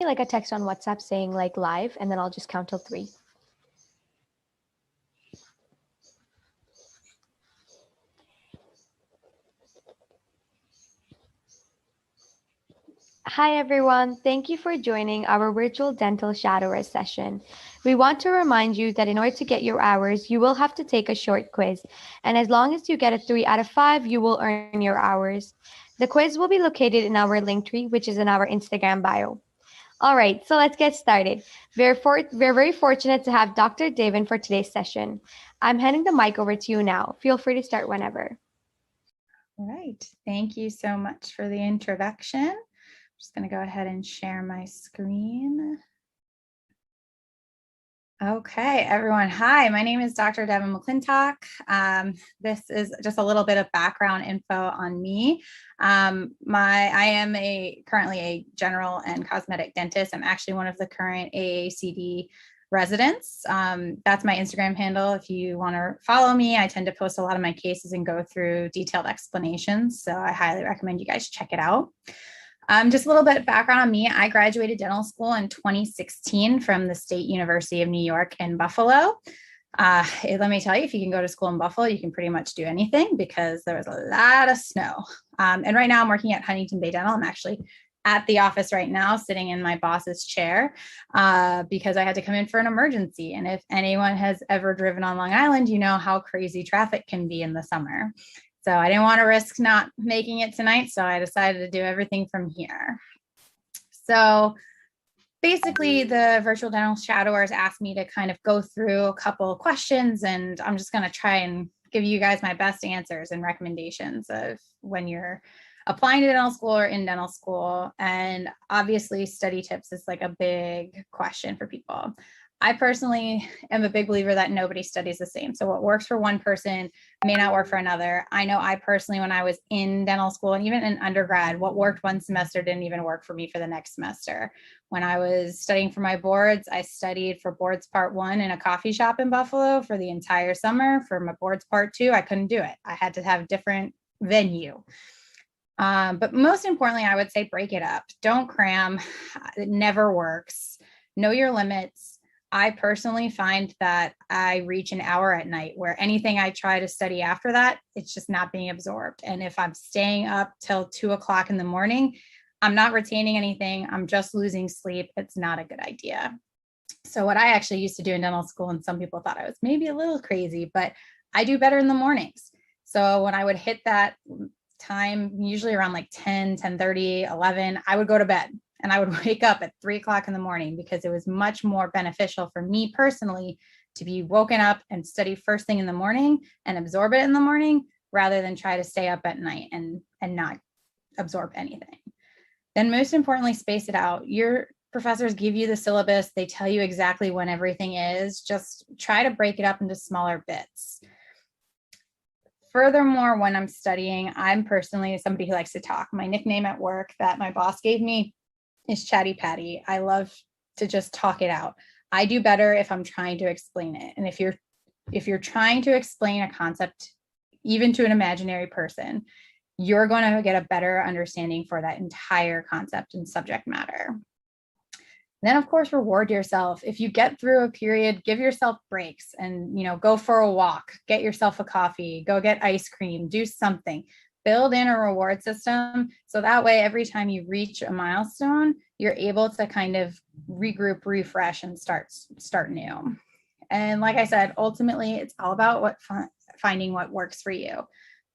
like a text on WhatsApp saying like live, and then I'll just count till 3. Hi everyone, thank you for joining our virtual dental shadower session. We want to remind you that in order to get your hours, you will have to take a short quiz. And as long as you get a 3 out of 5, you will earn your hours. The quiz will be located in our link tree, which is in our Instagram bio. All right, so let's get started. We're very fortunate to have Dr. Devin for today's session. I'm handing the mic over to you now. Feel free to start whenever. All right, thank you so much for the introduction. I'm just going to go ahead and share my screen. Okay, everyone. Hi, my name is Dr. Devin McClintock. This is just a little bit of background info on me. I am currently a general and cosmetic dentist. I'm actually one of the current AACD residents. That's my Instagram handle. If you want to follow me, I tend to post a lot of my cases and go through detailed explanations. So I highly recommend you guys check it out. Just a little bit of background on me. I graduated dental school in 2016 from the State University of New York in Buffalo. Let me tell you, if you can go to school in Buffalo, you can pretty much do anything because there was a lot of snow. And right now I'm working at Huntington Bay Dental. I'm actually at the office right now, sitting in my boss's chair because I had to come in for an emergency. And if anyone has ever driven on Long Island, you know how crazy traffic can be in the summer. So I didn't want to risk not making it tonight, so I decided to do everything from here. So basically, the virtual dental shadowers asked me to kind of go through a couple of questions, and I'm just going to try and give you guys my best answers and recommendations of when you're applying to dental school or in dental school. And obviously, study tips is like a big question for people. I personally am a big believer that nobody studies the same. So what works for one person may not work for another. I know I personally, when I was in dental school and even in undergrad, what worked one semester didn't even work for me for the next semester. When I was studying for my boards, I studied for boards part 1 in a coffee shop in Buffalo for the entire summer. For my boards part 2, I couldn't do it. I had to have a different venue. But most importantly, I would say break it up. Don't cram. It never works. Know your limits. I personally find that I reach an hour at night where anything I try to study after that, it's just not being absorbed. And if I'm staying up till 2 o'clock in the morning, I'm not retaining anything. I'm just losing sleep. It's not a good idea. So what I actually used to do in dental school, and some people thought I was maybe a little crazy, but I do better in the mornings. So when I would hit that time, usually around like 10, 10:30, 11, I would go to bed. And I would wake up at 3 o'clock in the morning because it was much more beneficial for me personally to be woken up and study first thing in the morning and absorb it in the morning rather than try to stay up at night and not absorb anything. Then most importantly, space it out. Your professors give you the syllabus. They tell you exactly when everything is. Just try to break it up into smaller bits. Furthermore, when I'm studying, I'm personally somebody who likes to talk. My nickname at work that my boss gave me is Chatty Patty. I love to just talk it out. I do better if I'm trying to explain it. And if you're trying to explain a concept, even to an imaginary person, you're going to get a better understanding for that entire concept and subject matter. Then, of course, reward yourself. If you get through a period, give yourself breaks and, go for a walk, get yourself a coffee, go get ice cream, do something. Build in a reward system. So that way, every time you reach a milestone, you're able to kind of regroup, refresh, and start new. And like I said, ultimately, it's all about finding what works for you.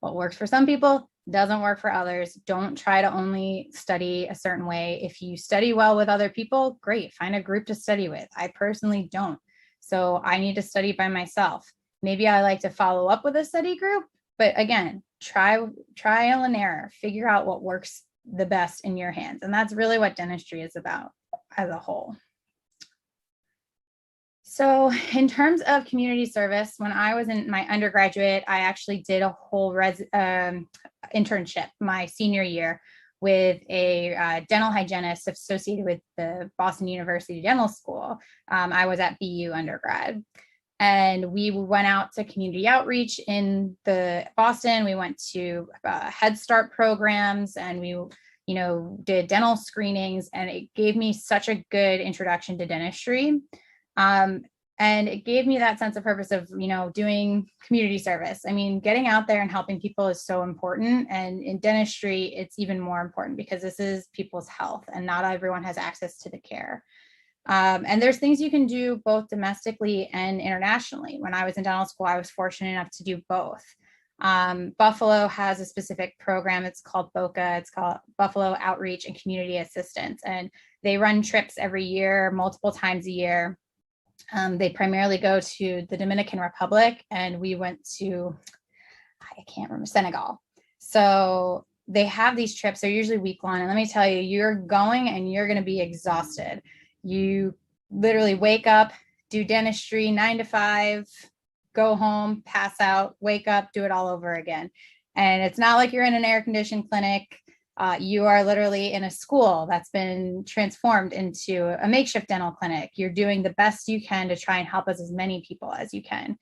What works for some people doesn't work for others. Don't try to only study a certain way. If you study well with other people, great. Find a group to study with. I personally don't. So I need to study by myself. Maybe I like to follow up with a study group, but again, trial and error, figure out what works the best in your hands. And that's really what dentistry is about as a whole. So in terms of community service, when I was in my undergraduate, I actually did a whole internship my senior year with a dental hygienist associated with the Boston University Dental School. I was at BU undergrad. And we went out to community outreach in Boston. We went to Head Start programs, and we did dental screenings, and it gave me such a good introduction to dentistry. And it gave me that sense of purpose of, doing community service. I mean, getting out there and helping people is so important. And in dentistry, it's even more important because this is people's health and not everyone has access to the care. And there's things you can do both domestically and internationally. When I was in dental school, I was fortunate enough to do both. Buffalo has a specific program. It's called BOCA. It's called Buffalo Outreach and Community Assistance. And they run trips every year, multiple times a year. They primarily go to the Dominican Republic, and we went to, I can't remember, Senegal. So they have these trips. They're usually week-long. And let me tell you, you're going and you're going to be exhausted. You literally wake up, do dentistry 9 to 5, go home, pass out, wake up, do it all over again. And it's not like you're in an air-conditioned clinic. You are literally in a school that's been transformed into a makeshift dental clinic. You're doing the best you can to try and help as many people as you can.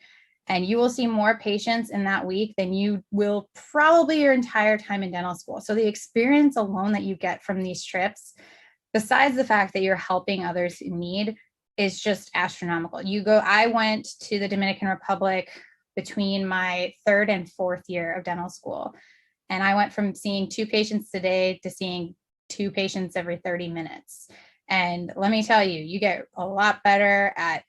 And you will see more patients in that week than you will probably your entire time in dental school. So the experience alone that you get from these trips, besides the fact that you're helping others in need, is just astronomical. I went to the Dominican Republic between my 3rd and 4th year of dental school. And I went from seeing 2 patients a day to seeing 2 patients every 30 minutes. And let me tell you, you get a lot better at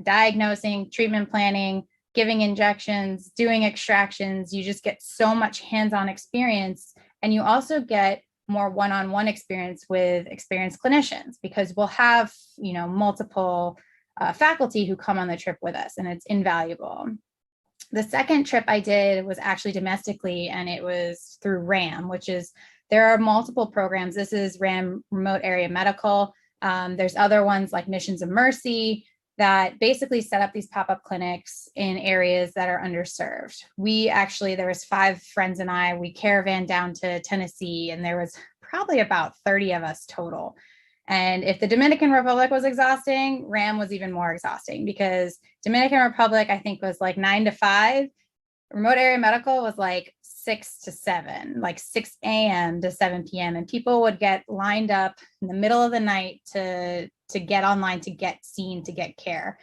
diagnosing, treatment planning, giving injections, doing extractions. You just get so much hands-on experience. And you also get more one-on-one experience with experienced clinicians, because we'll have, multiple faculty who come on the trip with us, and it's invaluable. The second trip I did was actually domestically, and it was through RAM, there are multiple programs. This is RAM Remote Area Medical. There's other ones like Missions of Mercy that basically set up these pop-up clinics in areas that are underserved. There was 5 friends and I, we caravaned down to Tennessee, and there was probably about 30 of us total. And if the Dominican Republic was exhausting, RAM was even more exhausting, because Dominican Republic, I think, was like 9 to 5. Remote area medical was like 6 to 7, like 6 a.m. to 7 p.m. And people would get lined up in the middle of the night to get online, to get seen, to get care.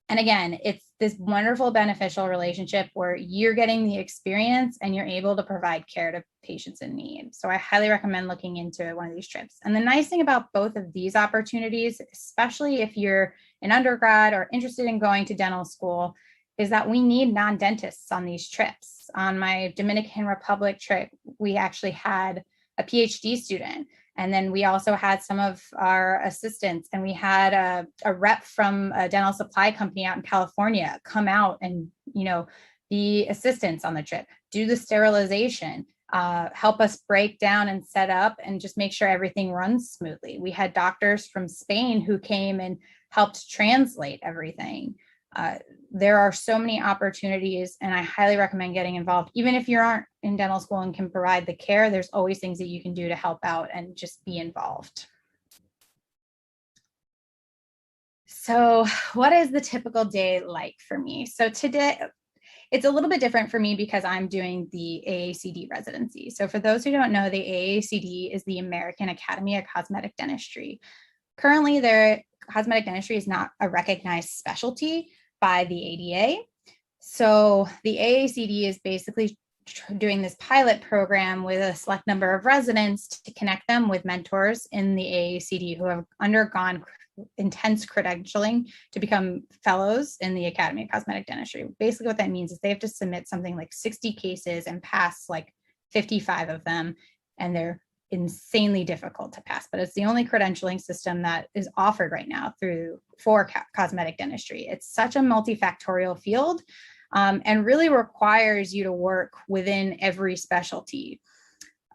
And again, it's this wonderful, beneficial relationship where you're getting the experience and you're able to provide care to patients in need. So I highly recommend looking into one of these trips. And the nice thing about both of these opportunities, especially if you're an undergrad or interested in going to dental school, is that we need non-dentists on these trips. On my Dominican Republic trip, we actually had a PhD student. And then we also had some of our assistants, and we had a rep from a dental supply company out in California come out and, be assistants on the trip, do the sterilization, help us break down and set up and just make sure everything runs smoothly. We had doctors from Spain who came and helped translate everything. There are so many opportunities, and I highly recommend getting involved. Even if you aren't in dental school and can provide the care, there's always things that you can do to help out and just be involved. So what is the typical day like for me? So today, it's a little bit different for me because I'm doing the AACD residency. So for those who don't know, the AACD is the American Academy of Cosmetic Dentistry. Currently, their cosmetic dentistry is not a recognized specialty by the ADA. So the AACD is basically doing this pilot program with a select number of residents to connect them with mentors in the AACD who have undergone intense credentialing to become fellows in the Academy of Cosmetic Dentistry. Basically what that means is they have to submit something like 60 cases and pass like 55 of them, and they're insanely difficult to pass, but it's the only credentialing system that is offered right now for cosmetic dentistry. It's such a multifactorial field, and really requires you to work within every specialty.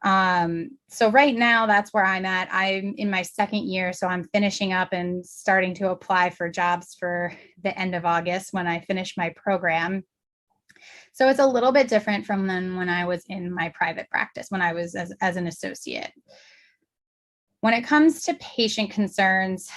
So right now, that's where I'm at. I'm in my 2nd year, so I'm finishing up and starting to apply for jobs for the end of August when I finish my program. So it's a little bit different from when I was in my private practice, when I was as an associate. When it comes to patient concerns,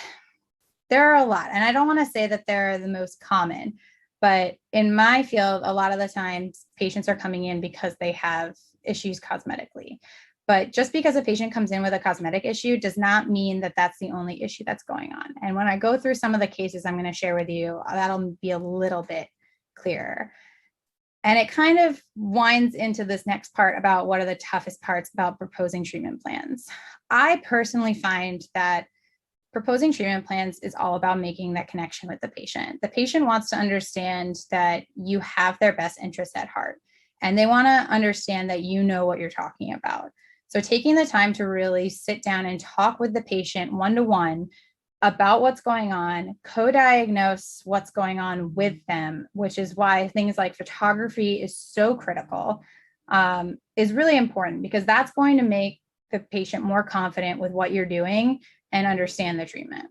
there are a lot, and I don't want to say that they're the most common, but in my field, a lot of the times patients are coming in because they have issues cosmetically. But just because a patient comes in with a cosmetic issue does not mean that that's the only issue that's going on. And when I go through some of the cases I'm going to share with you, that'll be a little bit clearer. And it kind of winds into this next part about what are the toughest parts about proposing treatment plans. I personally find that proposing treatment plans is all about making that connection with the patient. The patient wants to understand that you have their best interests at heart, and they want to understand that you know what you're talking about. So taking the time to really sit down and talk with the patient one-to-one about what's going on, co-diagnose what's going on with them, which is why things like photography is so critical, is really important, because that's going to make the patient more confident with what you're doing and understand the treatment.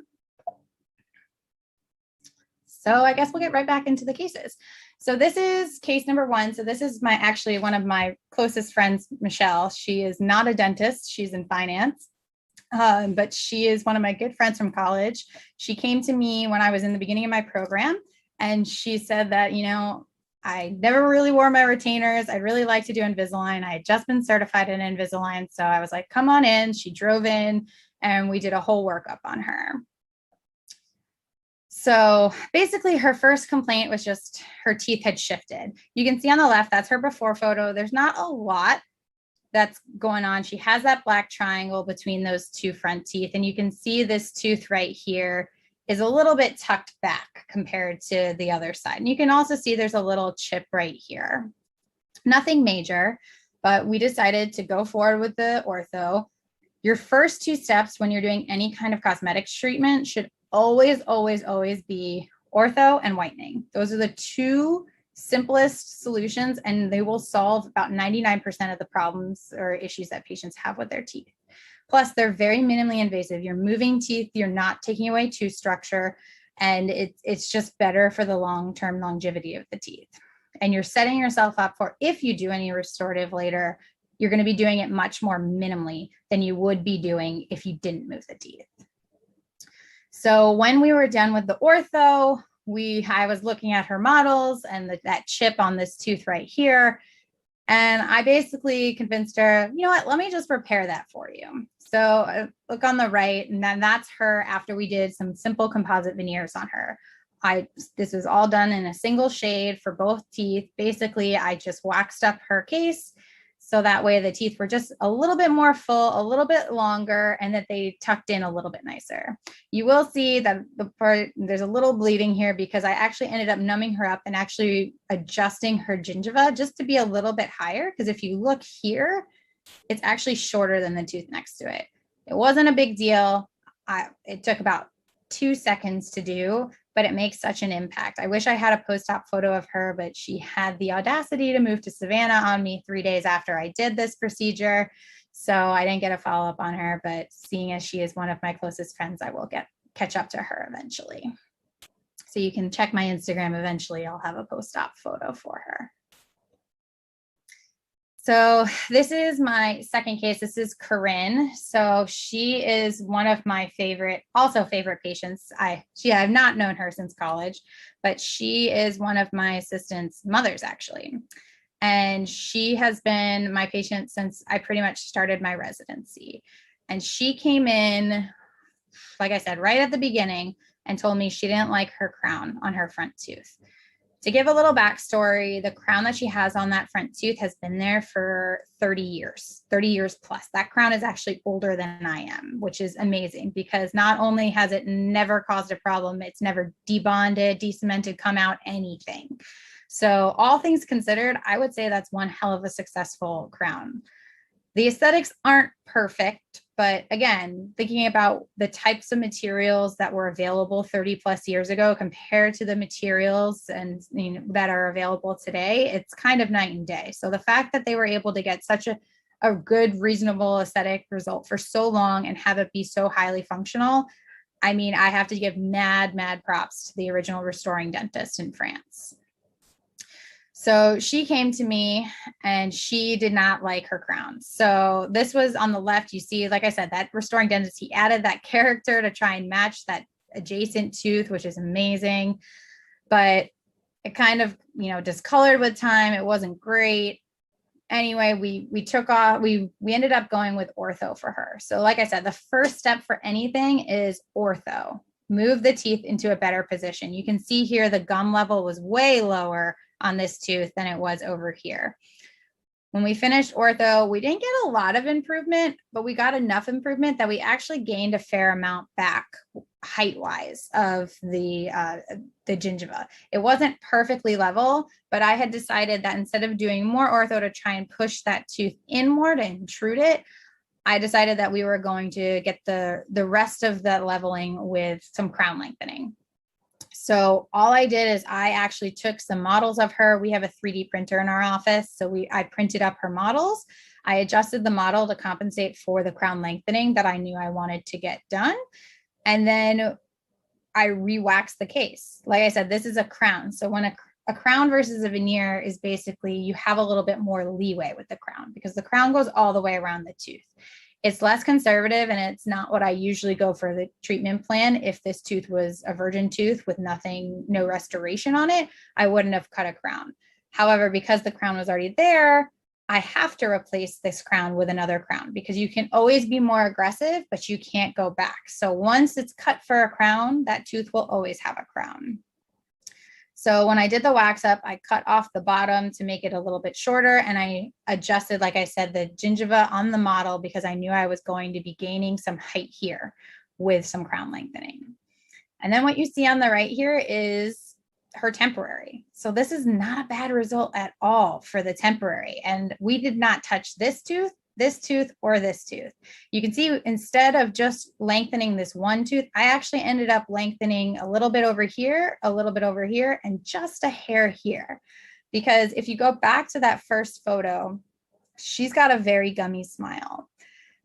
So I guess we'll get right back into the cases. So this is case number 1. So this is actually one of my closest friends, Michelle. She is not a dentist. She's in finance, but she is one of my good friends from college. She came to me when I was in the beginning of my program, and she said that, I never really wore my retainers. I'd really like to do Invisalign. I had just been certified in Invisalign. So I was like, come on in. She drove in and we did a whole workup on her. So basically her first complaint was just her teeth had shifted. You can see on the left, that's her before photo. There's not a lot that's going on. She has that black triangle between those two front teeth. And you can see this tooth right here is a little bit tucked back compared to the other side. And you can also see there's a little chip right here. Nothing major, but we decided to go forward with the ortho. Your first 2 steps when you're doing any kind of cosmetics treatment should always, always, always be ortho and whitening. Those are the 2 simplest solutions, and they will solve about 99% of the problems or issues that patients have with their teeth. Plus, they're very minimally invasive. You're moving teeth, you're not taking away tooth structure, and it's just better for the long-term longevity of the teeth. And you're setting yourself up for, if you do any restorative later, you're going to be doing it much more minimally than you would be doing if you didn't move the teeth. So when we were done with the ortho, I was looking at her models and that chip on this tooth right here. And I basically convinced her, you know what, let me just repair that for you. So look on the right, and then that's her after we did some simple composite veneers on her. This was all done in a single shade for both teeth. Basically, I just waxed up her case, so that way the teeth were just a little bit more full, a little bit longer, and that they tucked in a little bit nicer. You will see that there's a little bleeding here because I actually ended up numbing her up and actually adjusting her gingiva just to be a little bit higher. Because if you look here, it's actually shorter than the tooth next to it. It wasn't a big deal. It took about 2 seconds to do, but it makes such an impact. I wish I had a post-op photo of her, but she had the audacity to move to Savannah on me 3 days after I did this procedure. So I didn't get a follow-up on her, but seeing as she is one of my closest friends, I will catch up to her eventually. So you can check my Instagram eventually. I'll have a post-op photo for her. So this is my second case. This is Corinne. So she is one of my favorite patients. I've not known her since college, but she is one of my assistant's mothers, actually. And she has been my patient since I pretty much started my residency. And she came in, like I said, right at the beginning and told me she didn't like her crown on her front tooth. To give a little backstory, the crown that she has on that front tooth has been there for 30 years plus. That crown is actually older than I am, which is amazing because not only has it never caused a problem, it's never debonded, decemented, come out, anything. So all things considered, I would say that's one hell of a successful crown. The aesthetics aren't perfect, but again, thinking about the types of materials that were available 30 plus years ago compared to the materials that are available today, it's kind of night and day. So the fact that they were able to get such a good, reasonable aesthetic result for so long and have it be so highly functional, I mean, I have to give mad props to the original restoring dentist in France. So she came to me and she did not like her crown. So this was on the left. You see, like I said, that restoring dentist, he added that character to try and match that adjacent tooth, which is amazing. But it kind of, discolored with time. It wasn't great. anyway, we took off, we ended up going with ortho for her. So like I said, the first step for anything is ortho. Move the teeth into a better position. You can see here the gum level was way lower on this tooth than it was over here. When we finished ortho, we didn't get a lot of improvement, but we got enough improvement that we actually gained a fair amount back height-wise of the gingiva. It wasn't perfectly level, but I had decided that instead of doing more ortho to try and push that tooth in more to intrude it, I decided that we were going to get the rest of the leveling with some crown lengthening. So all I did is I actually took some models of her. We have a 3D printer in our office. So I printed up her models. I adjusted the model to compensate for the crown lengthening that I knew I wanted to get done. And then I re-waxed the case. Like I said, this is a crown. So when a crown versus a veneer is basically, you have a little bit more leeway with the crown because the crown goes all the way around the tooth. It's less conservative and it's not what I usually go for the treatment plan. If this tooth was a virgin tooth with no restoration on it, I wouldn't have cut a crown. However, because the crown was already there, I have to replace this crown with another crown because you can always be more aggressive, but you can't go back. So once it's cut for a crown, that tooth will always have a crown. So when I did the wax up, I cut off the bottom to make it a little bit shorter. And I adjusted, like I said, the gingiva on the model because I knew I was going to be gaining some height here with some crown lengthening. And then what you see on the right here is her temporary. So this is not a bad result at all for the temporary. And we did not touch this tooth, or this tooth. You can see instead of just lengthening this one tooth, I actually ended up lengthening a little bit over here, a little bit over here, and just a hair here. Because if you go back to that first photo, she's got a very gummy smile.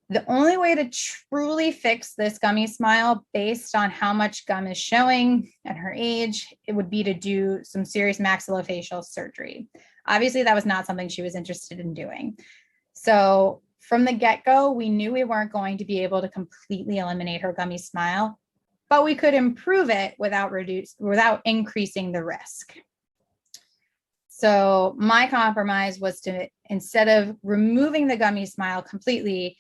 The only way to truly fix this gummy smile based on how much gum is showing at her age, it would be to do some serious maxillofacial surgery. Obviously, that was not something she was interested in doing. So from the get-go, we knew we weren't going to be able to completely eliminate her gummy smile, but we could improve it without increasing the risk. So my compromise was to, instead of removing the gummy smile completely,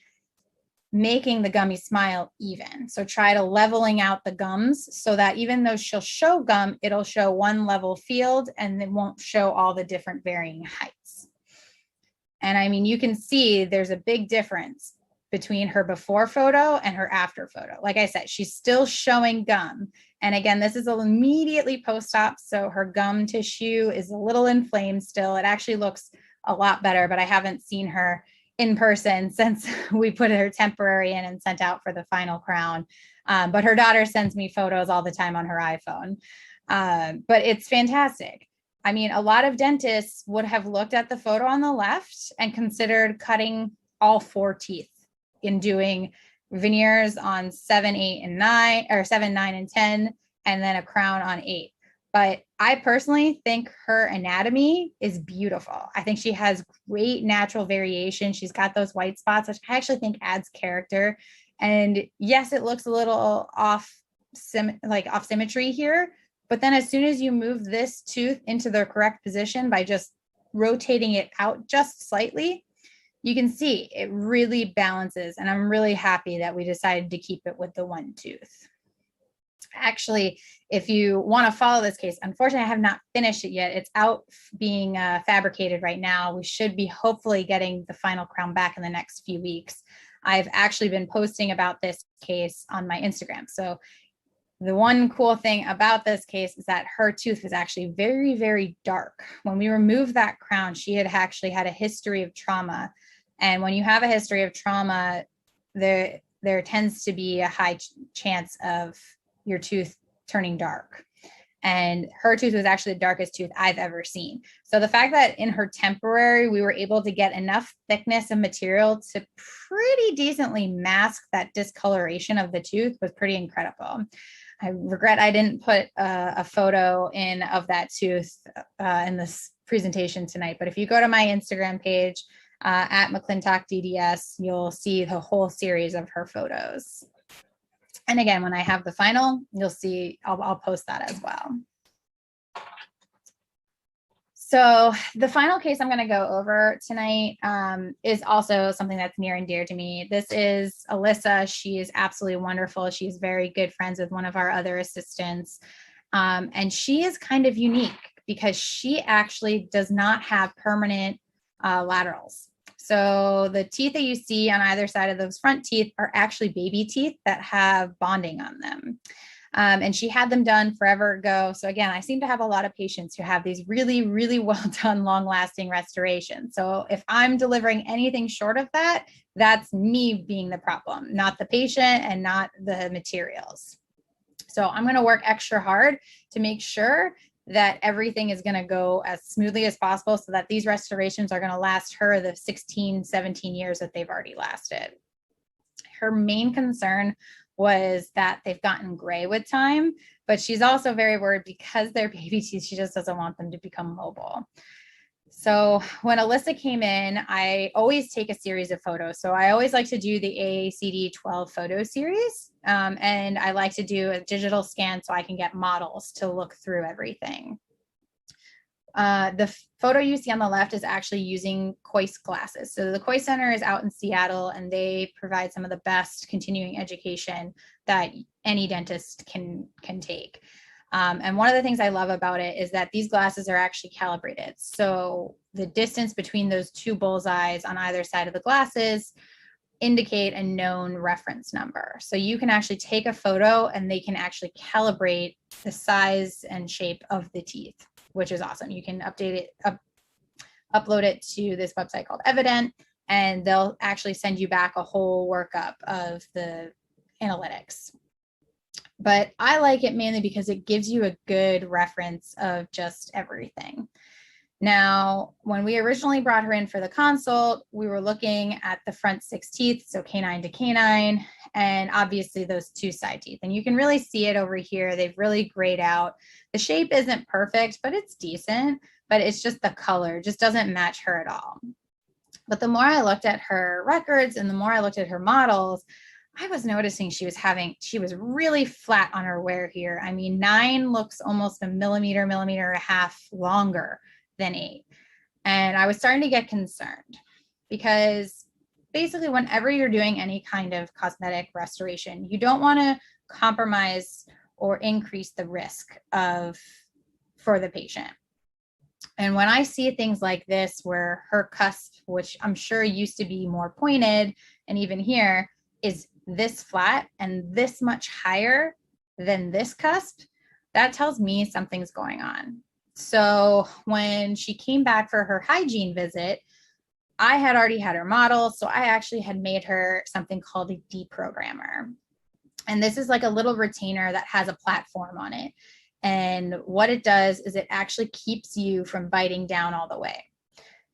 making the gummy smile even. So try to leveling out the gums so that even though she'll show gum, it'll show one level field and it won't show all the different varying heights. And I mean, you can see there's a big difference between her before photo and her after photo. Like I said, she's still showing gum. And again, this is immediately post-op, so her gum tissue is a little inflamed still. It actually looks a lot better, but I haven't seen her in person since we put her temporary in and sent out for the final crown. But her daughter sends me photos all the time on her iPhone. But it's fantastic. I mean, a lot of dentists would have looked at the photo on the left and considered cutting all 4 teeth in doing veneers on 7, 8, and 9, or 7, 9, and 10, and then a crown on 8. But I personally think her anatomy is beautiful. I think she has great natural variation. She's got those white spots, which I actually think adds character. And yes, it looks a little off symmetry here. But then as soon as you move this tooth into the correct position by just rotating it out just slightly, you can see it really balances. And I'm really happy that we decided to keep it with the one tooth. Actually, if you want to follow this case, unfortunately, I have not finished it yet. It's out being fabricated right now. We should be hopefully getting the final crown back in the next few weeks. I've actually been posting about this case on my Instagram. So the one cool thing about this case is that her tooth is actually very, very dark. When we removed that crown, she had actually had a history of trauma. And when you have a history of trauma, there tends to be a high chance of your tooth turning dark. And her tooth was actually the darkest tooth I've ever seen. So the fact that in her temporary, we were able to get enough thickness of material to pretty decently mask that discoloration of the tooth was pretty incredible. I regret I didn't put a photo in of that tooth in this presentation tonight. But if you go to my Instagram page at McClintock DDS, you'll see the whole series of her photos. And again, when I have the final, you'll see, I'll post that as well. So the final case I'm going to go over tonight is also something that's near and dear to me. This is Alyssa. She is absolutely wonderful. She's very good friends with one of our other assistants. And she is kind of unique because she actually does not have permanent laterals. So the teeth that you see on either side of those front teeth are actually baby teeth that have bonding on them. And she had them done forever ago. So again, I seem to have a lot of patients who have these really, really well done, long lasting restorations. So if I'm delivering anything short of that, that's me being the problem, not the patient and not the materials. So I'm going to work extra hard to make sure that everything is going to go as smoothly as possible so that these restorations are going to last her the 16, 17 years that they've already lasted. Her main concern was that they've gotten gray with time, but she's also very worried because they're baby teeth, she just doesn't want them to become mobile. So when Alyssa came in, I always take a series of photos. So I always like to do the AACD 12 photo series. And I like to do a digital scan so I can get models to look through everything. The photo you see on the left is actually using Coist glasses. So the Coist Center is out in Seattle, and they provide some of the best continuing education that any dentist can take. And one of the things I love about it is that these glasses are actually calibrated. So the distance between those two bullseyes on either side of the glasses indicate a known reference number. So you can actually take a photo and they can actually calibrate the size and shape of the teeth, which is awesome. You can update it, upload it to this website called Evident, and they'll actually send you back a whole workup of the analytics. But I like it mainly because it gives you a good reference of just everything. Now, when we originally brought her in for the consult, we were looking at the front 6 teeth, so canine to canine, and obviously those 2 side teeth. And you can really see it over here. They've really grayed out. The shape isn't perfect, but it's decent, but it's just the color just doesn't match her at all. But the more I looked at her records and the more I looked at her models, I was noticing she was really flat on her wear here. I mean, 9 looks almost a millimeter and a half longer than 8. And I was starting to get concerned because basically whenever you're doing any kind of cosmetic restoration, you don't want to compromise or increase the risk for the patient. And when I see things like this, where her cusp, which I'm sure used to be more pointed, and even here is this flat and this much higher than this cusp, that tells me something's going on. So when she came back for her hygiene visit, I had already had her model. So I actually had made her something called a deprogrammer. And this is like a little retainer that has a platform on it. And what it does is it actually keeps you from biting down all the way,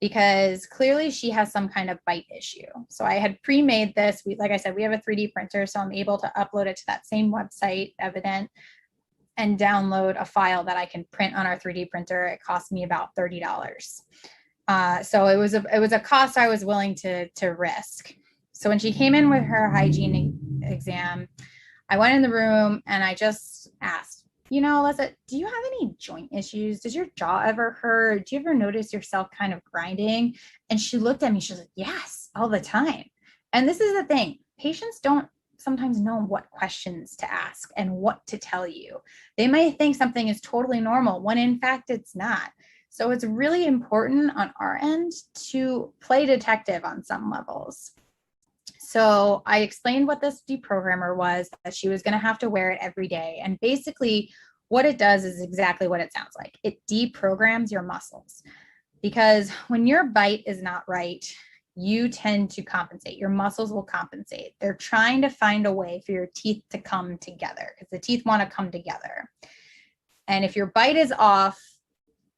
because clearly she has some kind of bite issue. So I had pre-made this. Like I said, we have a 3D printer, so I'm able to upload it to that same website, Evident, and download a file that I can print on our 3D printer. It cost me about $30. So it was a cost I was willing to risk. So when she came in with her hygiene exam, I went in the room and I just asked, Alyssa, do you have any joint issues? Does your jaw ever hurt? Do you ever notice yourself kind of grinding? And she looked at me, she was like, yes, all the time. And this is the thing, patients don't sometimes know what questions to ask and what to tell you. They might think something is totally normal when in fact it's not. So it's really important on our end to play detective on some levels. So I explained what this deprogrammer was, that she was going to have to wear it every day. And basically what it does is exactly what it sounds like. It deprograms your muscles, because when your bite is not right, you tend to compensate. Your muscles will compensate. They're trying to find a way for your teeth to come together, because the teeth want to come together. And if your bite is off,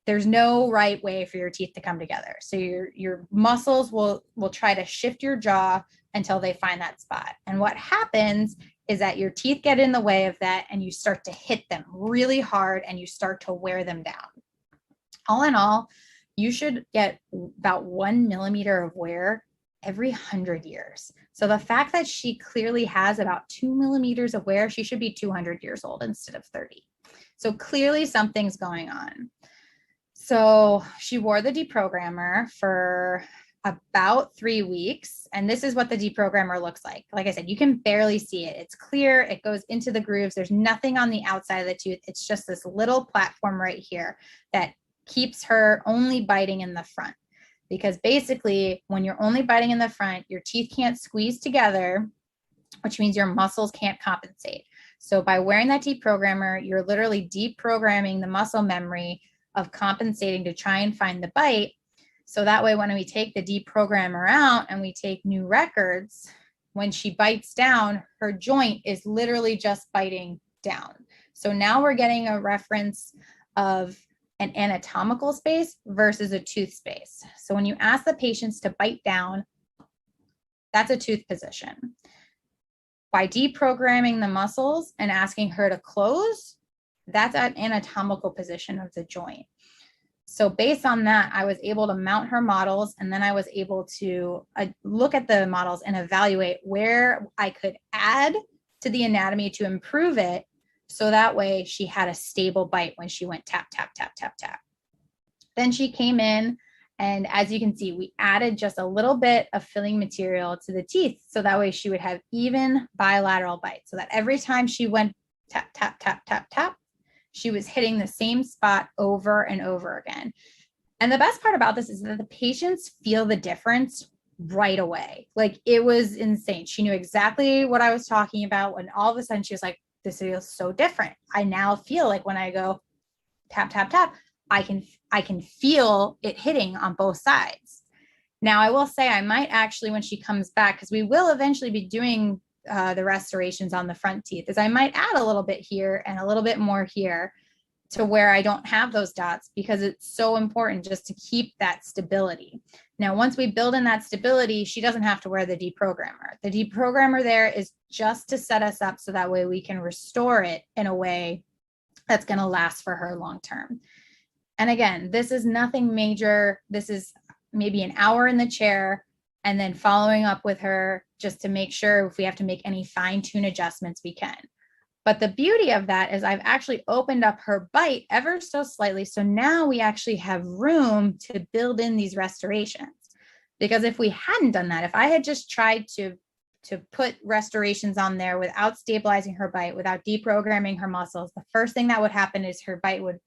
there's no right way for your teeth to come together. So your muscles will try to shift your jaw until they find that spot. And what happens is that your teeth get in the way of that and you start to hit them really hard and you start to wear them down. All in all, you should get about 1 millimeter of wear every 100 years. So the fact that she clearly has about 2 millimeters of wear, she should be 200 years old instead of 30. So clearly something's going on. So she wore the deprogrammer for about 3 weeks. And this is what the deprogrammer looks like. Like I said, you can barely see it. It's clear. It goes into the grooves. There's nothing on the outside of the tooth. It's just this little platform right here that keeps her only biting in the front. Because basically, when you're only biting in the front, your teeth can't squeeze together, which means your muscles can't compensate. So by wearing that deprogrammer, you're literally deprogramming the muscle memory of compensating to try and find the bite. So that way, when we take the deprogrammer out and we take new records, when she bites down, her joint is literally just biting down. So now we're getting a reference of an anatomical space versus a tooth space. So when you ask the patients to bite down, that's a tooth position. By deprogramming the muscles and asking her to close, that's an anatomical position of the joint. So based on that, I was able to mount her models, and then I was able to look at the models and evaluate where I could add to the anatomy to improve it. So that way she had a stable bite when she went tap, tap, tap, tap, tap. Then she came in, and as you can see, we added just a little bit of filling material to the teeth. So that way she would have even bilateral bites, so that every time she went tap, tap, tap, tap, tap, she was hitting the same spot over and over again. And the best part about this is that the patients feel the difference right away. Like, it was insane. She knew exactly what I was talking about when all of a sudden she was like, this feels so different. I now feel like when I go tap, tap, tap, I can feel it hitting on both sides. Now, I will say I might actually, when she comes back, because we will eventually be doing the restorations on the front teeth, is I might add a little bit here and a little bit more here to where I don't have those dots, because it's so important just to keep that stability. Now, once we build in that stability, she doesn't have to wear the deprogrammer. The deprogrammer there is just to set us up so that way we can restore it in a way that's going to last for her long term. And again, this is nothing major. This is maybe an hour in the chair and then following up with her just to make sure if we have to make any fine-tune adjustments, we can. But the beauty of that is I've actually opened up her bite ever so slightly. So now we actually have room to build in these restorations. Because if we hadn't done that, if I had just tried to put restorations on there without stabilizing her bite, without deprogramming her muscles, the first thing that would happen is her bite would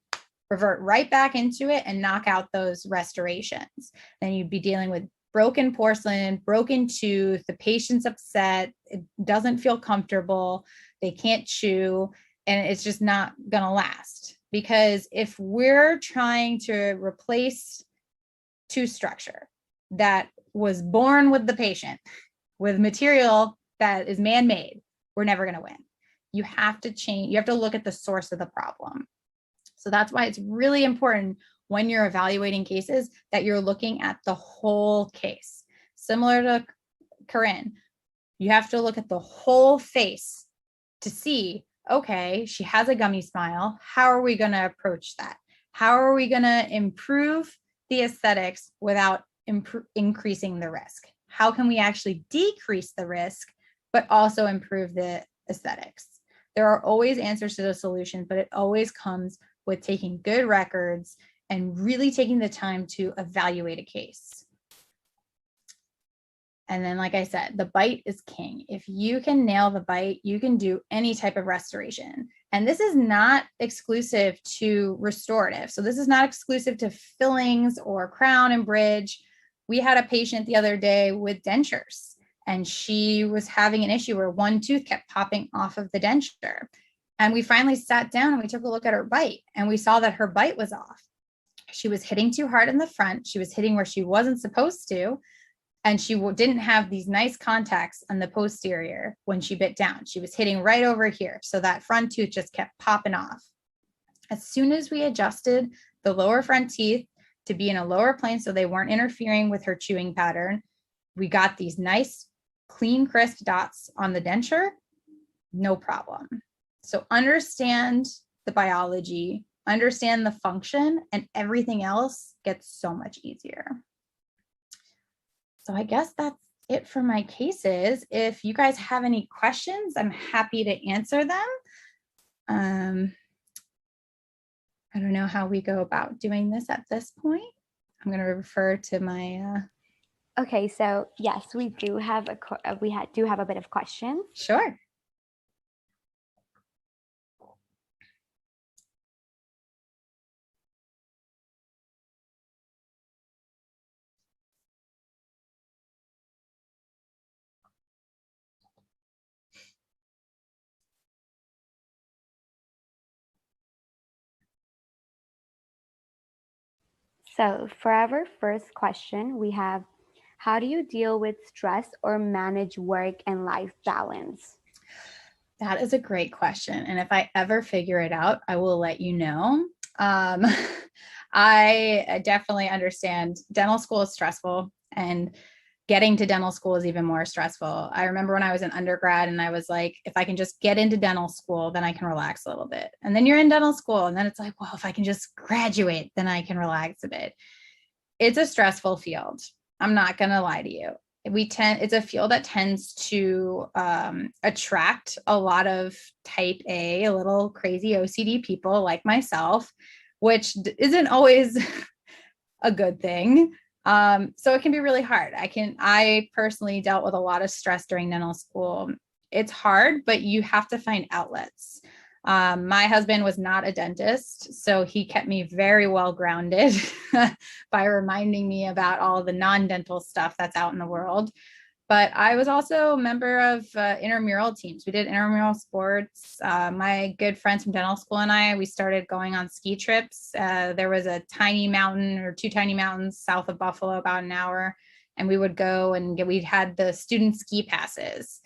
revert right back into it and knock out those restorations. Then you'd be dealing with broken porcelain, broken tooth, the patient's upset, it doesn't feel comfortable, they can't chew, and it's just not going to last. Because if we're trying to replace tooth structure that was born with the patient with material that is man-made, we're never going to win. You have to change, you have to look at the source of the problem. So that's why it's really important when you're evaluating cases that you're looking at the whole case. Similar to Corinne, you have to look at the whole face to see, okay, she has a gummy smile. How are we going to approach that? How are we going to improve the aesthetics without increasing the risk? How can we actually decrease the risk, but also improve the aesthetics? There are always answers to the solution, but it always comes with taking good records and really taking the time to evaluate a case. And then, like I said, the bite is king. If you can nail the bite, you can do any type of restoration. And this is not exclusive to restorative. So this is not exclusive to fillings or crown and bridge. We had a patient the other day with dentures, and she was having an issue where one tooth kept popping off of the denture. And we finally sat down and we took a look at her bite, and we saw that her bite was off. She was hitting too hard in the front. She was hitting where she wasn't supposed to. And she didn't have these nice contacts on the posterior when she bit down. She was hitting right over here. So that front tooth just kept popping off. As soon as we adjusted the lower front teeth to be in a lower plane so they weren't interfering with her chewing pattern, we got these nice, clean, crisp dots on the denture. No problem. So understand the biology, understand the function, and everything else gets so much easier. So I guess that's it for my cases. If you guys have any questions, I'm happy to answer them. I don't know how we go about doing this at this point. I'm going to refer to my. Okay, so yes, we do have a bit of questions. Sure. So for our first question, we have, how do you deal with stress or manage work and life balance? That is a great question. And if I ever figure it out, I will let you know. Um, I definitely understand dental school is stressful, and getting to dental school is even more stressful. I remember when I was in undergrad and I was like, if I can just get into dental school, then I can relax a little bit. And then you're in dental school and then it's like, well, if I can just graduate, then I can relax a bit. It's a stressful field. I'm not going to lie to you. It's a field that tends to attract a lot of type A, little crazy OCD people like myself, which isn't always a good thing. So it can be really hard. I personally dealt with a lot of stress during dental school. It's hard, but you have to find outlets. My husband was not a dentist, so he kept me very well grounded by reminding me about all the non-dental stuff that's out in the world. But I was also a member of intramural teams. We did intramural sports. My good friends from dental school and we started going on ski trips. There was a tiny mountain or two tiny mountains south of Buffalo, about an hour. And we would go and we had the student ski passes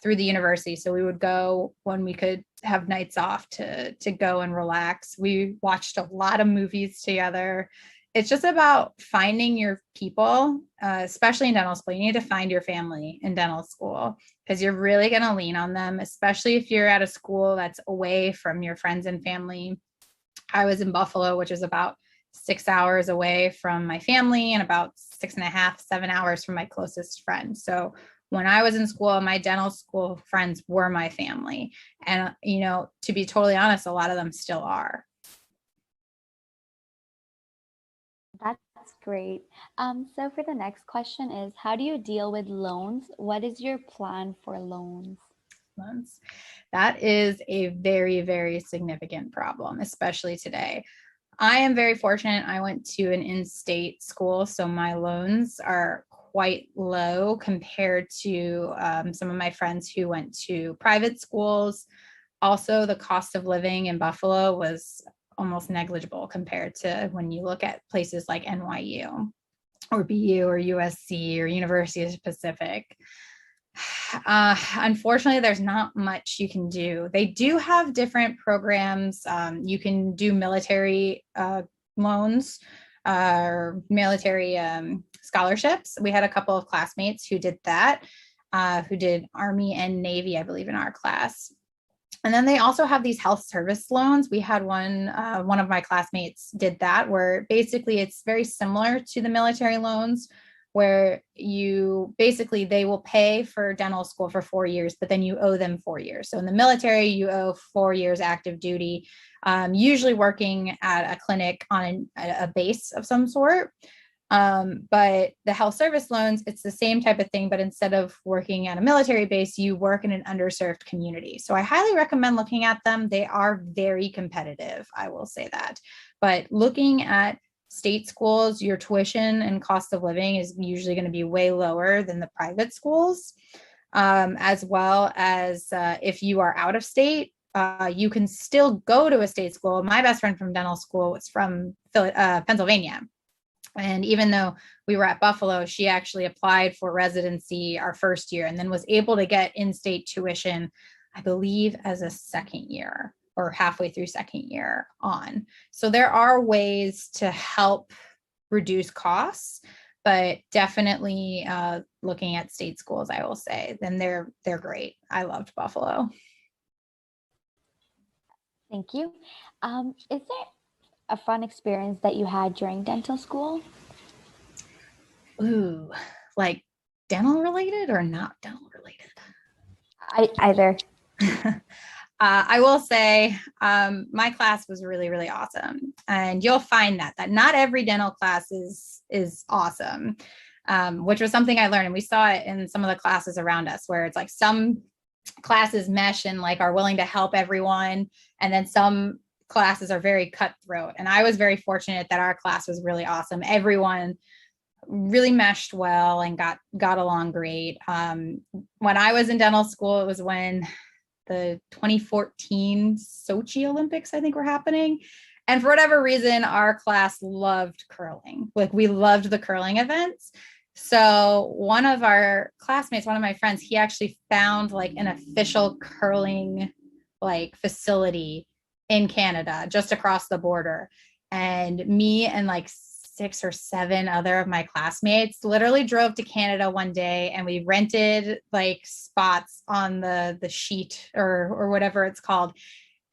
through the university. So we would go when we could have nights off to go and relax. We watched a lot of movies together. It's just about finding your people, especially in dental school. You need to find your family in dental school because you're really going to lean on them, especially if you're at a school that's away from your friends and family. I was in Buffalo, which is about 6 hours away from my family and about 6.5, 7 hours from my closest friend. So when I was in school, my dental school friends were my family. And, to be totally honest, a lot of them still are. That's great. So for the next question is, how do you deal with loans? What is your plan for loans? Loans. That is a very, very significant problem, especially today. I am very fortunate. I went to an in-state school, so my loans are quite low compared to some of my friends who went to private schools. Also, the cost of living in Buffalo was almost negligible compared to when you look at places like NYU or BU or USC or University of the Pacific. Unfortunately, there's not much you can do. They do have different programs. You can do military loans or military scholarships. We had a couple of classmates who did that, who did Army and Navy, I believe, in our class. And then they also have these health service loans. We had one of my classmates did that, where basically it's very similar to the military loans, where they will pay for dental school for 4 years, but then you owe them 4 years. So in the military, you owe 4 years active duty, usually working at a clinic on a base of some sort. But the health service loans, it's the same type of thing, but instead of working at a military base, you work in an underserved community. So I highly recommend looking at them. They are very competitive, I will say that. But looking at state schools, your tuition and cost of living is usually going to be way lower than the private schools, as well as if you are out of state, you can still go to a state school. My best friend from dental school was from Pennsylvania. And even though we were at Buffalo, she actually applied for residency our first year and then was able to get in-state tuition, I believe, as a second year or halfway through second year on. So there are ways to help reduce costs, but definitely looking at state schools, I will say, then they're great. I loved Buffalo. Thank you. Is there a fun experience that you had during dental school? Ooh, like dental related or not dental related? Either. I will say my class was really, really awesome. And you'll find that not every dental class is awesome, which was something I learned. And we saw it in some of the classes around us where it's like some classes mesh and like are willing to help everyone. And then some classes are very cutthroat. And I was very fortunate that our class was really awesome. Everyone really meshed well and got along great. When I was in dental school, it was when the 2014 Sochi Olympics, I think, were happening. And for whatever reason, our class loved curling. Like we loved the curling events. So one of our classmates, one of my friends, he actually found like an official curling like facility in Canada, just across the border. And me and like 6 or 7 other of my classmates literally drove to Canada one day and we rented like spots on the sheet or whatever it's called.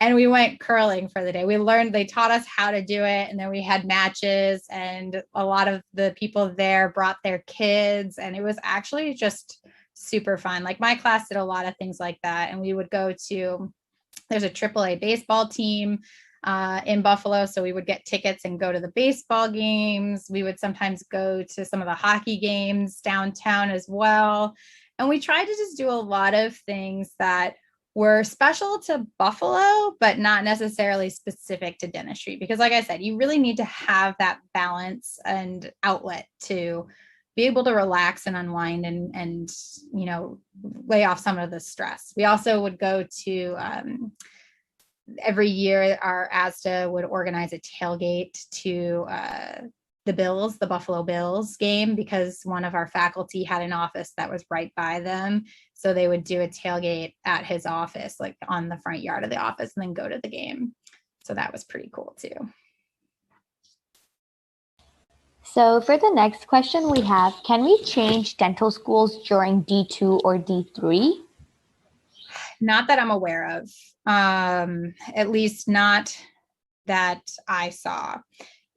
And we went curling for the day. They taught us how to do it. And then we had matches and a lot of the people there brought their kids. And it was actually just super fun. Like my class did a lot of things like that. And we would go to, there's a AAA baseball team in Buffalo. So we would get tickets and go to the baseball games. We would sometimes go to some of the hockey games downtown as well. And we tried to just do a lot of things that were special to Buffalo, but not necessarily specific to dentistry. Because like I said, you really need to have that balance and outlet to be able to relax and unwind and lay off some of the stress. We also would go to every year our ASDA would organize a tailgate to the Buffalo Bills game, because one of our faculty had an office that was right by them. So they would do a tailgate at his office, like on the front yard of the office, and then go to the game. So that was pretty cool too. So for the next question we have, can we change dental schools during D2 or D3? Not that I'm aware of, at least not that I saw.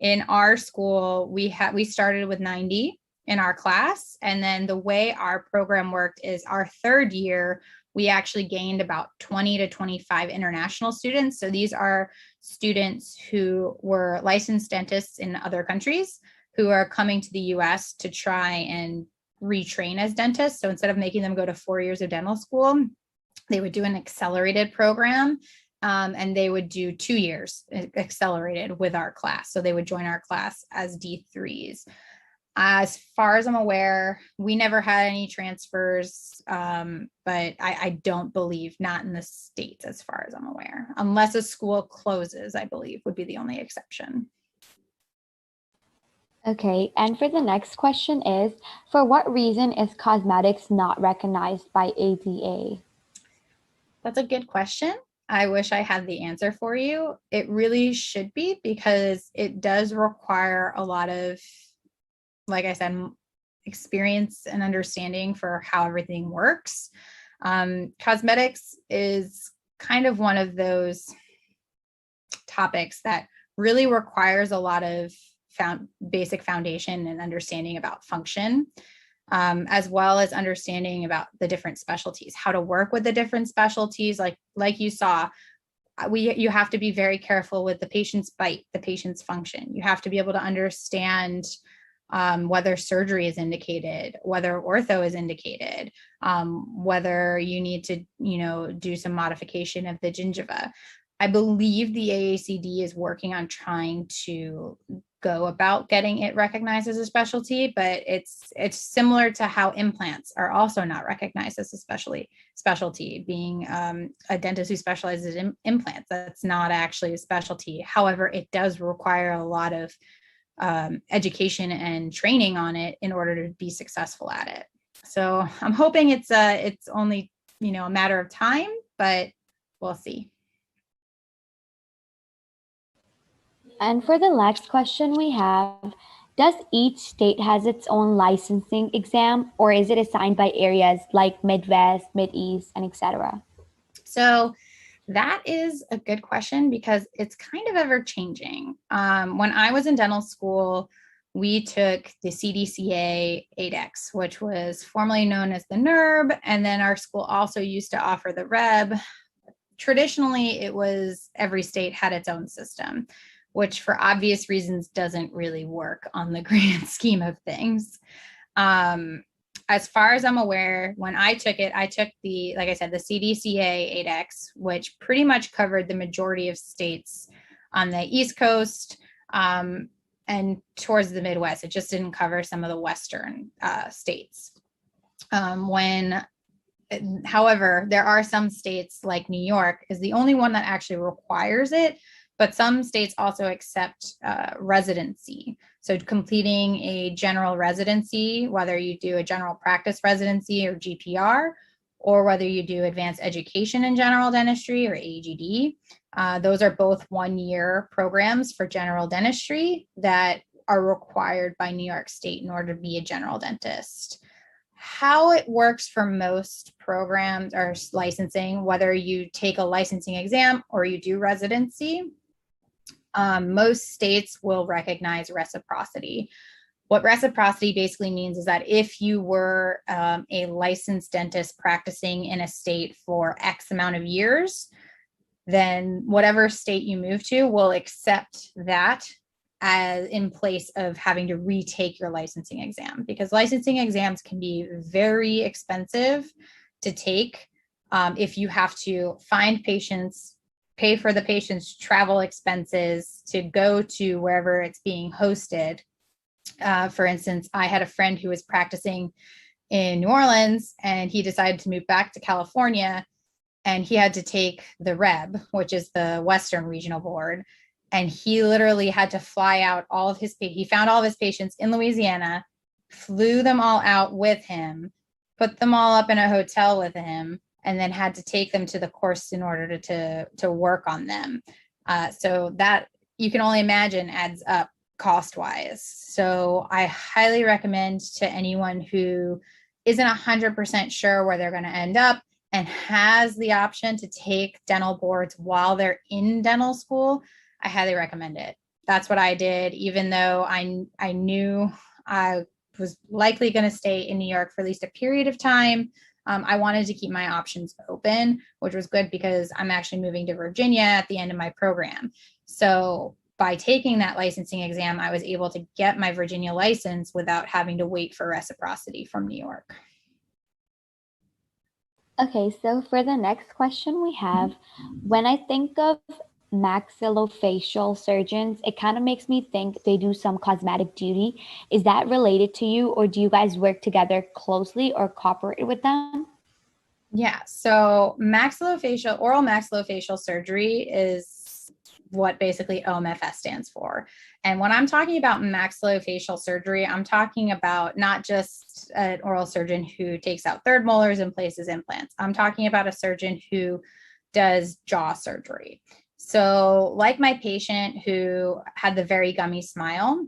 In our school, we started with 90 in our class. And then the way our program worked is our third year, we actually gained about 20 to 25 international students. So these are students who were licensed dentists in other countries who are coming to the US to try and retrain as dentists. So instead of making them go to 4 years of dental school, they would do an accelerated program. And they would do 2 years accelerated with our class. So they would join our class as D3s. As far as I'm aware, we never had any transfers, but I don't believe, not in the States as far as I'm aware, unless a school closes, I believe would be the only exception. Okay, and for the next question is, for what reason is cosmetics not recognized by ADA? That's a good question. I wish I had the answer for you. It really should be, because it does require a lot of, like I said, experience and understanding for how everything works. Cosmetics is kind of one of those topics that really requires a lot of basic foundation and understanding about function, as well as understanding about the different specialties, how to work with the different specialties. Like you saw, you have to be very careful with the patient's bite, the patient's function. You have to be able to understand whether surgery is indicated, whether ortho is indicated, whether you need to, do some modification of the gingiva. I believe the AACD is working on trying to go about getting it recognized as a specialty, but it's similar to how implants are also not recognized as a specialty. Being a dentist who specializes in implants, that's not actually a specialty. However, it does require a lot of education and training on it in order to be successful at it. So I'm hoping it's only a matter of time, but we'll see. And for the next question we have, does each state has its own licensing exam, or is it assigned by areas like Midwest, Mideast, and etc.? So that is a good question, because it's kind of ever changing. When I was in dental school, we took the CDCA 8X, which was formerly known as the NERB. And then our school also used to offer the REB. traditionally it was every state had its own system, which for obvious reasons doesn't really work on the grand scheme of things. As far as I'm aware, when I took it, I took the, like I said, the CDCA 8X, which pretty much covered the majority of states on the East Coast and towards the Midwest. It just didn't cover some of the Western states. However, there are some states like New York is the only one that actually requires it, but some states also accept residency. So completing a general residency, whether you do a general practice residency or GPR, or whether you do advanced education in general dentistry or AGD, those are both 1-year programs for general dentistry that are required by New York State in order to be a general dentist. How it works for most programs or licensing, whether you take a licensing exam or you do residency, most states will recognize reciprocity. What reciprocity basically means is that if you were a licensed dentist practicing in a state for X amount of years, then whatever state you move to will accept that as in place of having to retake your licensing exam, because licensing exams can be very expensive to take if you have to find patients, pay for the patient's travel expenses to go to wherever it's being hosted. For instance, I had a friend who was practicing in New Orleans and he decided to move back to California, and he had to take the REB, which is the Western Regional Board. And he literally had to fly out all of his, he found all of his patients in Louisiana, flew them all out with him, put them all up in a hotel with him, and then had to take them to the course in order to work on them. So that you can only imagine adds up cost-wise. So I highly recommend to anyone who isn't 100% sure where they're going to end up and has the option to take dental boards while they're in dental school, I highly recommend it. That's what I did, even though I knew I was likely going to stay in New York for at least a period of time. I wanted to keep my options open, which was good because I'm actually moving to Virginia at the end of my program. So by taking that licensing exam, I was able to get my Virginia license without having to wait for reciprocity from New York. Okay, so for the next question we have, when I think of maxillofacial surgeons, it kind of makes me think they do some cosmetic duty. Is that related to you, or do you guys work together closely or cooperate with them? Yeah, so maxillofacial, oral maxillofacial surgery is what basically OMFS stands for. And when I'm talking about maxillofacial surgery, I'm talking about not just an oral surgeon who takes out third molars and places implants. I'm talking about a surgeon who does jaw surgery. So like my patient who had the very gummy smile,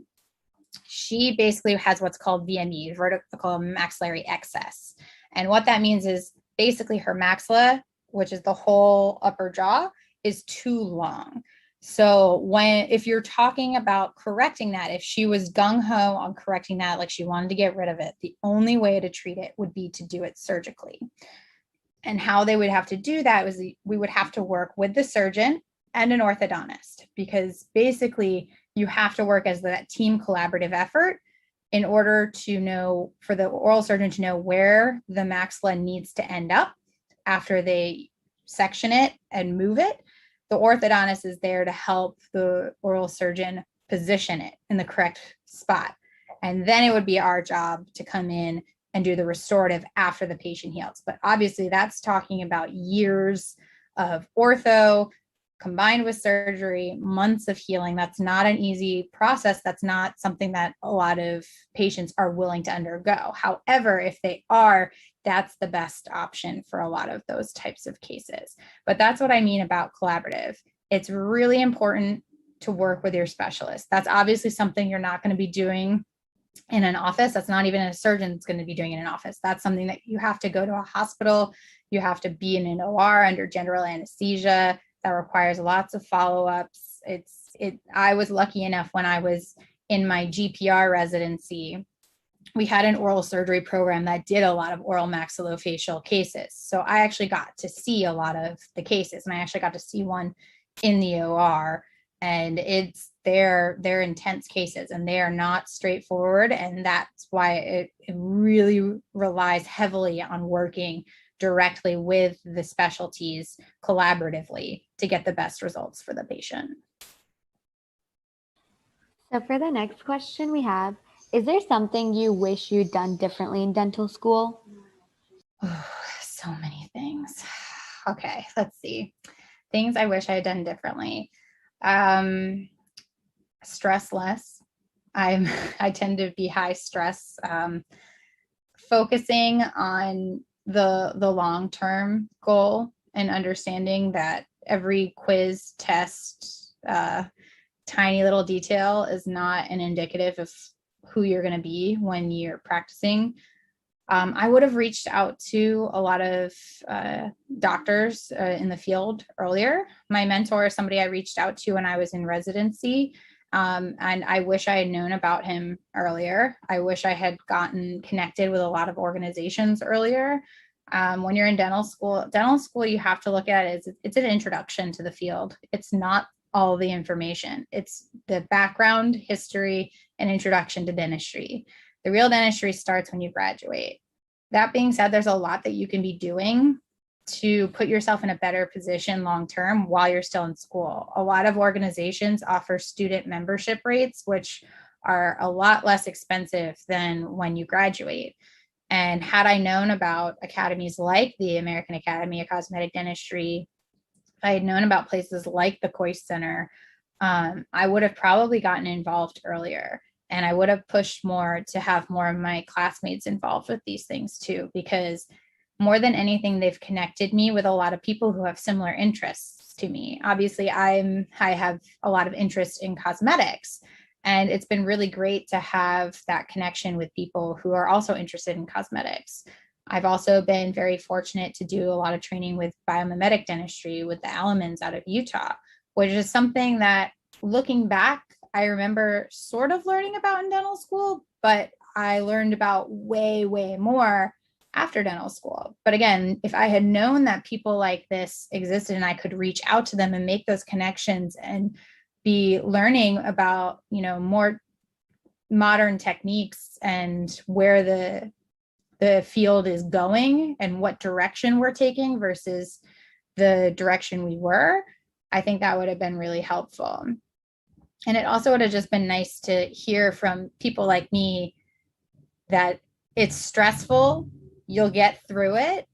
she basically has what's called VME, vertical maxillary excess. And what that means is basically her maxilla, which is the whole upper jaw, is too long. So if you're talking about correcting that, if she was gung-ho on correcting that, like she wanted to get rid of it, the only way to treat it would be to do it surgically. And how they would have to do that was we would have to work with the surgeon and an orthodontist, because basically you have to work as that team collaborative effort in order to know, for the oral surgeon to know where the maxilla needs to end up after they section it and move it. The orthodontist is there to help the oral surgeon position it in the correct spot. And then it would be our job to come in and do the restorative after the patient heals. But obviously that's talking about years of ortho combined with surgery, months of healing. That's not an easy process. That's not something that a lot of patients are willing to undergo. However, if they are, that's the best option for a lot of those types of cases. But that's what I mean about collaborative. It's really important to work with your specialist. That's obviously something you're not going to be doing in an office. That's not even a surgeon that's going to be doing in an office. That's something that you have to go to a hospital. You have to be in an OR under general anesthesia. That requires lots of follow-ups. I was lucky enough when I was in my GPR residency we had an oral surgery program that did a lot of oral maxillofacial cases. So I actually got to see a lot of the cases, and I actually got to see one in the OR, and they're intense cases, and they are not straightforward. And that's why it really relies heavily on working directly with the specialties collaboratively to get the best results for the patient. So for the next question we have, is there something you wish you'd done differently in dental school? Oh, so many things. Okay, let's see. Things I wish I had done differently. Stress less. I tend to be high stress. Focusing on the long-term goal and understanding that every quiz, test, tiny little detail is not an indicative of who you're going to be when you're practicing. I would have reached out to a lot of doctors in the field earlier. My mentor is somebody I reached out to when I was in residency. And I wish I had known about him earlier. I wish I had gotten connected with a lot of organizations earlier. When you're in dental school, you have to look at it as it's an introduction to the field. It's not all the information. It's the background, history, and introduction to dentistry. The real dentistry starts when you graduate. That being said, there's a lot that you can be doing to put yourself in a better position long-term while you're still in school. A lot of organizations offer student membership rates, which are a lot less expensive than when you graduate. And had I known about academies like the American Academy of Cosmetic Dentistry, if I had known about places like the Coist Center, I would have probably gotten involved earlier. And I would have pushed more to have more of my classmates involved with these things too, because more than anything, they've connected me with a lot of people who have similar interests to me. Obviously, I have a lot of interest in cosmetics, and it's been really great to have that connection with people who are also interested in cosmetics. I've also been very fortunate to do a lot of training with biomimetic dentistry with the Alamans out of Utah, which is something that, looking back, I remember sort of learning about in dental school, but I learned about way, way more after dental school. But again, if I had known that people like this existed and I could reach out to them and make those connections and be learning about, more modern techniques and where the field is going and what direction we're taking versus the direction we were, I think that would have been really helpful. And it also would have just been nice to hear from people like me that it's stressful, you'll get through it,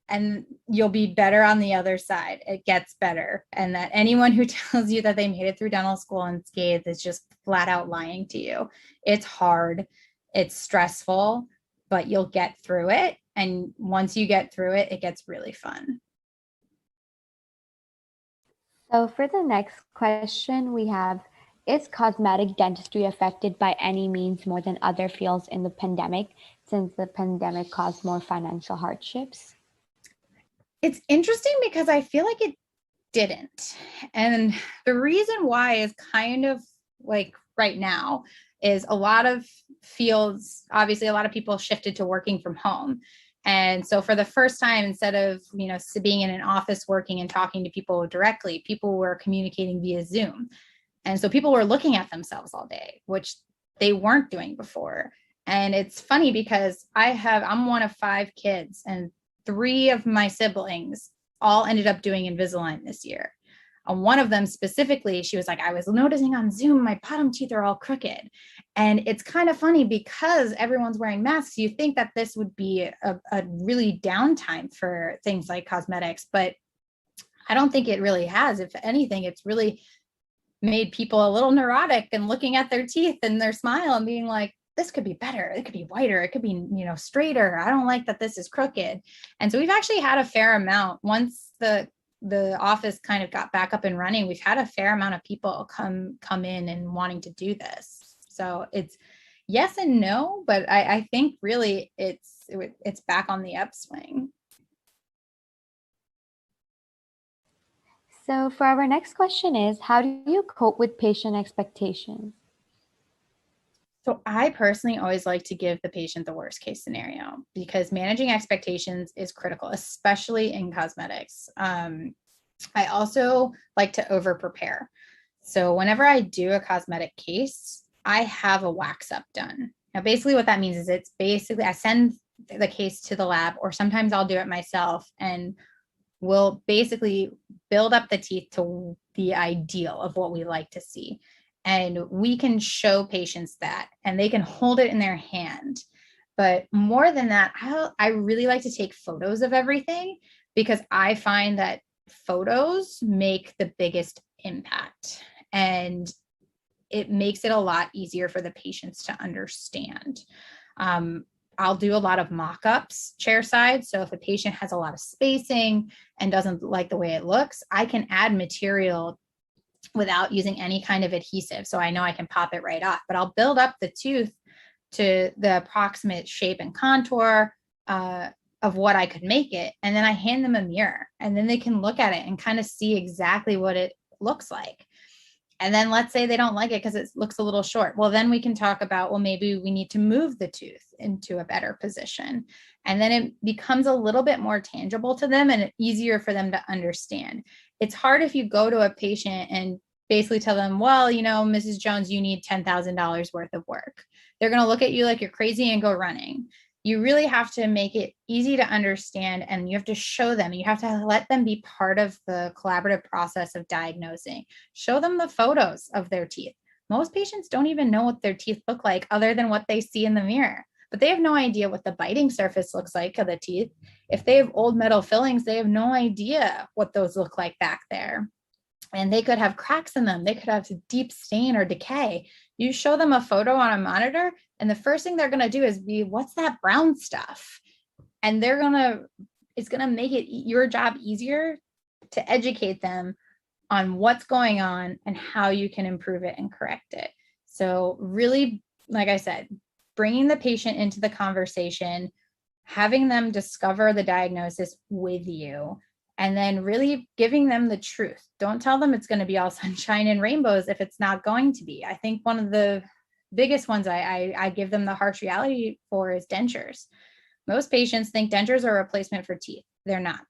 and you'll be better on the other side. It gets better. And that anyone who tells you that they made it through dental school unscathed is just flat out lying to you. It's hard, it's stressful, but you'll get through it. And once you get through it, it gets really fun. So for the next question we have, is cosmetic dentistry affected by any means more than other fields in the pandemic, since the pandemic caused more financial hardships? It's interesting because I feel like it didn't. And the reason why is kind of like right now is a lot of fields, obviously a lot of people shifted to working from home. And so for the first time, instead of, being in an office working and talking to people directly, people were communicating via Zoom. And so people were looking at themselves all day, which they weren't doing before. And it's funny because I'm one of 5 kids, and 3 of my siblings all ended up doing Invisalign this year. And one of them specifically, she was like, I was noticing on Zoom, my bottom teeth are all crooked. And it's kind of funny because everyone's wearing masks. You think that this would be a really downtime for things like cosmetics, but I don't think it really has. If anything, it's really made people a little neurotic and looking at their teeth and their smile and being like, this could be better. It could be whiter. It could be, straighter. I don't like that this is crooked. And so we've actually had a fair amount. Once the office kind of got back up and running, we've had a fair amount of people come in and wanting to do this. So it's yes and no, but I think really it's back on the upswing. So for our next question is, how do you cope with patient expectations? So I personally always like to give the patient the worst case scenario because managing expectations is critical, especially in cosmetics. I also like to over prepare. So whenever I do a cosmetic case, I have a wax up done. Now, basically what that means is it's basically I send the case to the lab, or sometimes I'll do it myself, and we'll basically build up the teeth to the ideal of what we like to see. And we can show patients that, and they can hold it in their hand. But more than that, I really like to take photos of everything because I find that photos make the biggest impact. And it makes it a lot easier for the patients to understand. I'll do a lot of mock-ups chair side. So if a patient has a lot of spacing and doesn't like the way it looks, I can add material without using any kind of adhesive. So I know I can pop it right off, but I'll build up the tooth to the approximate shape and contour of what I could make it. And then I hand them a mirror, and then they can look at it and kind of see exactly what it looks like. And then let's say they don't like it because it looks a little short. Well, then we can talk about, well, maybe we need to move the tooth into a better position. And then it becomes a little bit more tangible to them and easier for them to understand. It's hard if you go to a patient and basically tell them, well, Mrs. Jones, you need $10,000 worth of work. They're going to look at you like you're crazy and go running. You really have to make it easy to understand, and you have to show them. You have to let them be part of the collaborative process of diagnosing. Show them the photos of their teeth. Most patients don't even know what their teeth look like other than what they see in the mirror, but they have no idea what the biting surface looks like of the teeth. If they have old metal fillings, they have no idea what those look like back there. And they could have cracks in them. They could have deep stain or decay. You show them a photo on a monitor, and the first thing they're going to do is be, what's that brown stuff? And it's going to make it your job easier to educate them on what's going on and how you can improve it and correct it. So really, like I said, bringing the patient into the conversation, having them discover the diagnosis with you, and then really giving them the truth. Don't tell them it's going to be all sunshine and rainbows if it's not going to be. I think one of the biggest ones I give them the harsh reality for is dentures. Most patients think dentures are a replacement for teeth. They're not.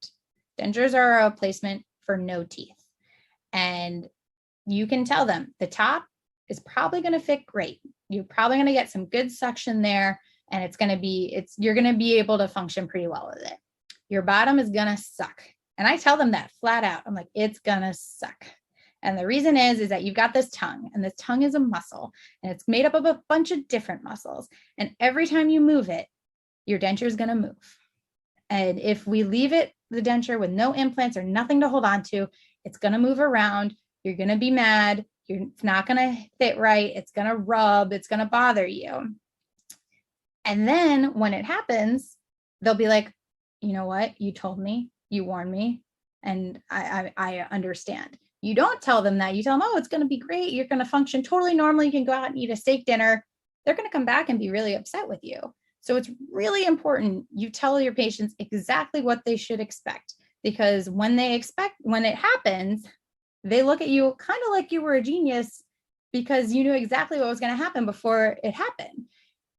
Dentures are a replacement for no teeth. And you can tell them the top is probably going to fit great. You're probably going to get some good suction there, and you're going to be able to function pretty well with it. Your bottom is going to suck. And I tell them that flat out. I'm like, it's going to suck. And the reason is that you've got this tongue, and this tongue is a muscle, and it's made up of a bunch of different muscles. And every time you move it, your denture is going to move. And if we leave the denture with no implants or nothing to hold on to, it's going to move around. You're going to be mad. It's not going to fit right. It's going to rub. It's going to bother you. And then when it happens, they'll be like, you know what? You told me, you warned me, and I understand. You don't tell them that. You tell them, oh, it's going to be great. You're going to function totally normally. You can go out and eat a steak dinner. They're going to come back and be really upset with you. So it's really important you tell your patients exactly what they should expect, because when it happens, they look at you kind of like you were a genius because you knew exactly what was going to happen before it happened.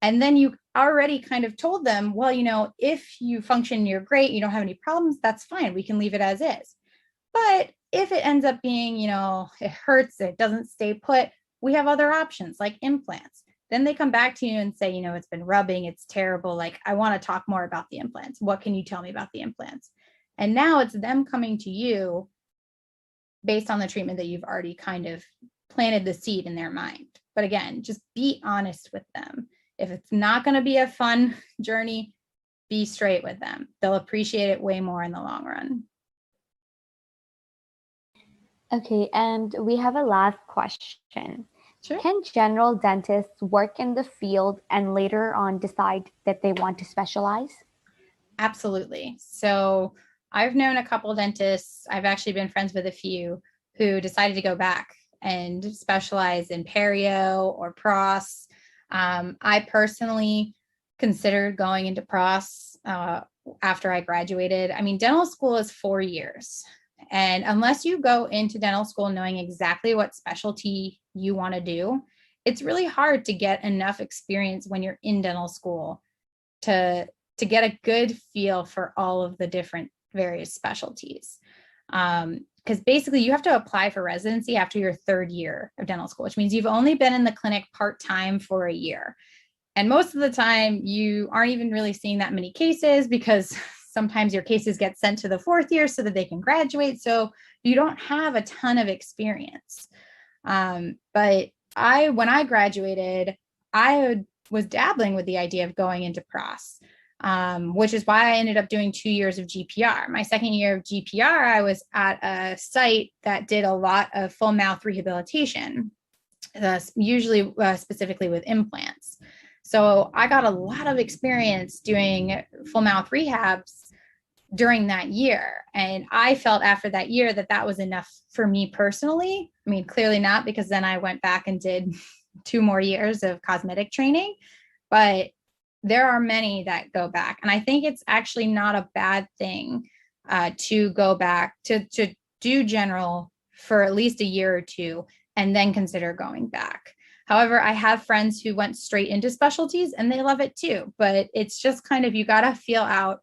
And then you already kind of told them, well, if you function, you're great, you don't have any problems, that's fine. We can leave it as is. But if it ends up being, it hurts, it doesn't stay put, we have other options like implants. Then they come back to you and say, it's been rubbing, it's terrible. Like, I want to talk more about the implants. What can you tell me about the implants? And now it's them coming to you based on the treatment that you've already kind of planted the seed in their mind. But again, just be honest with them. If it's not going to be a fun journey, be straight with them. They'll appreciate it way more in the long run. Okay, and we have a last question. Sure. Can general dentists work in the field and later on decide that they want to specialize? Absolutely. So I've known a couple dentists, I've actually been friends with a few, who decided to go back and specialize in perio or pros. I personally considered going into pros after I graduated. I mean, dental school is 4 years. And unless you go into dental school knowing exactly what specialty you want to do, it's really hard to get enough experience when you're in dental school to get a good feel for all of the different various specialties. Because basically you have to apply for residency after your third year of dental school, which means you've only been in the clinic part-time for a year. And most of the time you aren't even really seeing that many cases, because sometimes your cases get sent to the fourth year so that they can graduate. So you don't have a ton of experience. But when I graduated, I was dabbling with the idea of going into pros, which is why I ended up doing 2 years of GPR. My second year of GPR, I was at a site that did a lot of full mouth rehabilitation, usually specifically with implants. So I got a lot of experience doing full mouth rehabs during that year. And I felt after that year that that was enough for me personally. I mean, clearly not, because then I went back and did 2 more years of cosmetic training, but there are many that go back. And I think it's actually not a bad thing to go back to do general for at least a year or two and then consider going back. However, I have friends who went straight into specialties and they love it too, but it's just kind of, you got to feel out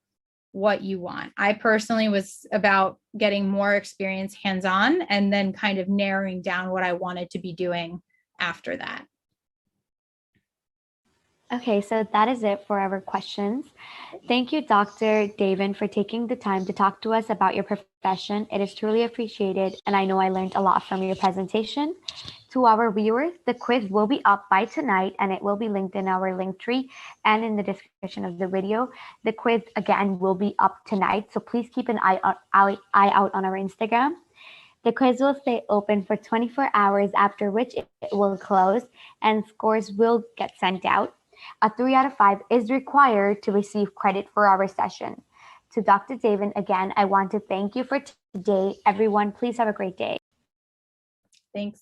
what you want. I personally was about getting more experience hands-on and then kind of narrowing down what I wanted to be doing after that. Okay, so that is it for our questions. Thank you, Dr. Devin, for taking the time to talk to us about your profession. It is truly appreciated, and I know I learned a lot from your presentation. To our viewers, the quiz will be up by tonight, and it will be linked in our link tree and in the description of the video. The quiz, again, will be up tonight, so please keep an eye out on our Instagram. The quiz will stay open for 24 hours, after which it will close, and scores will get sent out. A 3 out of 5 is required to receive credit for our session. To Dr. Devin, again, I want to thank you for today. Everyone, please have a great day. Thanks.